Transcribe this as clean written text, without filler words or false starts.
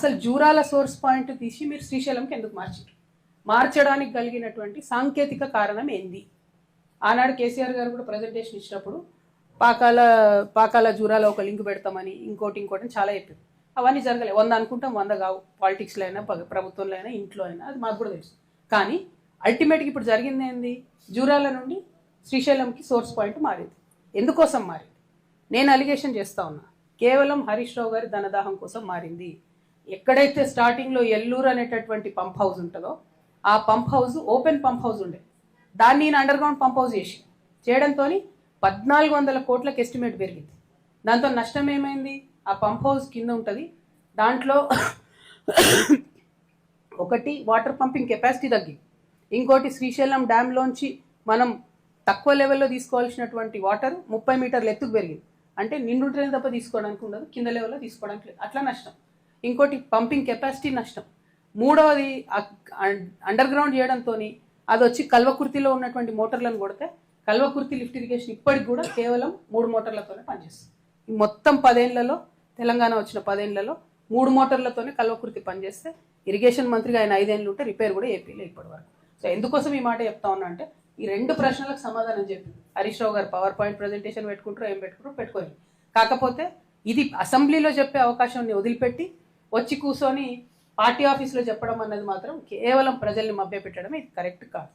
అసలు Jurala source point తీసి మీరు శ్రీశైలంకి ఎందుకు మార్చడానికి కలిగినటువంటి సాంకేతిక కారణం ఏంది? ఆనాడు కేసీఆర్ గారు కూడా ప్రజెంటేషన్ ఇచ్చినప్పుడు పాకాల జూరాల ఒక లింక్ పెడతామని ఇంకోటి చాలా చెప్పారు. అవన్నీ జరగలేదు. 100 అనుకుంటాం, 100 కావు. పాలిటిక్స్లో అయినా ప్రభుత్వంలో అయినా ఇంట్లో అయినా, అది మాకు కూడా తెలుసు. కానీ అల్టిమేట్గా ఇప్పుడు జరిగింది ఏంది? జూరాల నుండి శ్రీశైలంకి సోర్స్ పాయింట్ మారింది. ఎందుకోసం మారింది? నేను అలిగేషన్ చేస్తా ఉన్నా, కేవలం హరీష్ రావు గారి ధనదాహం కోసం మారింది. ఎక్కడైతే స్టార్టింగ్లో ఎల్లూరు అనేటటువంటి పంప్ హౌస్ ఉంటుందో ఆ pump house open pump house ఉండే, దాన్ని నేను అండర్ గ్రౌండ్ పంప్ హౌస్ చేయడంతో 1400 కోట్లకు ఎస్టిమేట్ పెరిగింది. దాంతో నష్టం ఏమైంది? ఆ పంప్ హౌస్ కింద ఉంటుంది, దాంట్లో ఒకటి వాటర్ పంపింగ్ కెపాసిటీ తగ్గింది, ఇంకోటి శ్రీశైలం డ్యామ్లోంచి మనం తక్కువ లెవెల్లో తీసుకోవాల్సినటువంటి వాటర్ 30 మీటర్ల ఎత్తుకు పెరిగింది. అంటే నిండుంటేనే తప్ప తీసుకోవడానికి ఉండదు, కింద లెవెల్లో తీసుకోవడానికి లేదు. అట్లా నష్టం. ఇంకోటి పంపింగ్ కెపాసిటీ నష్టం. మూడవది అండర్ గ్రౌండ్ చేయడంతో అది వచ్చి కల్వకుర్తిలో ఉన్నటువంటి మోటార్లను కొడితే కల్వకుర్తి లిఫ్ట్ ఇరిగేషన్ ఇప్పటికి కూడా కేవలం 3 మోటార్లతోనే పనిచేస్తుంది. మొత్తం 10 ఏళ్లలో, తెలంగాణ వచ్చిన 10 ఏళ్లలో 3 మోటార్లతోనే కల్వకుర్తి పనిచేస్తే ఇరిగేషన్ మంత్రిగా ఆయన 5 ఏళ్ళు ఉంటే రిపేర్ కూడా ఏపీలో ఇప్పటి వరకు. సో ఎందుకోసం ఈ మాట చెప్తా ఉన్నా అంటే, ఈ 2 ప్రశ్నలకు సమాధానం చెప్పి హరీష్ రావు గారు పవర్ పాయింట్ ప్రజెంటేషన్ పెట్టుకుంటారో ఏం పెట్టుకోరు. కాకపోతే ఇది అసెంబ్లీలో చెప్పే అవకాశాన్ని వదిలిపెట్టి వచ్చి కూర్చొని పార్టీ ఆఫీస్లో చెప్పడం అన్నది మాత్రం కేవలం ప్రజల్ని మభ్యపెట్టడం ఇది కరెక్ట్ కాదు.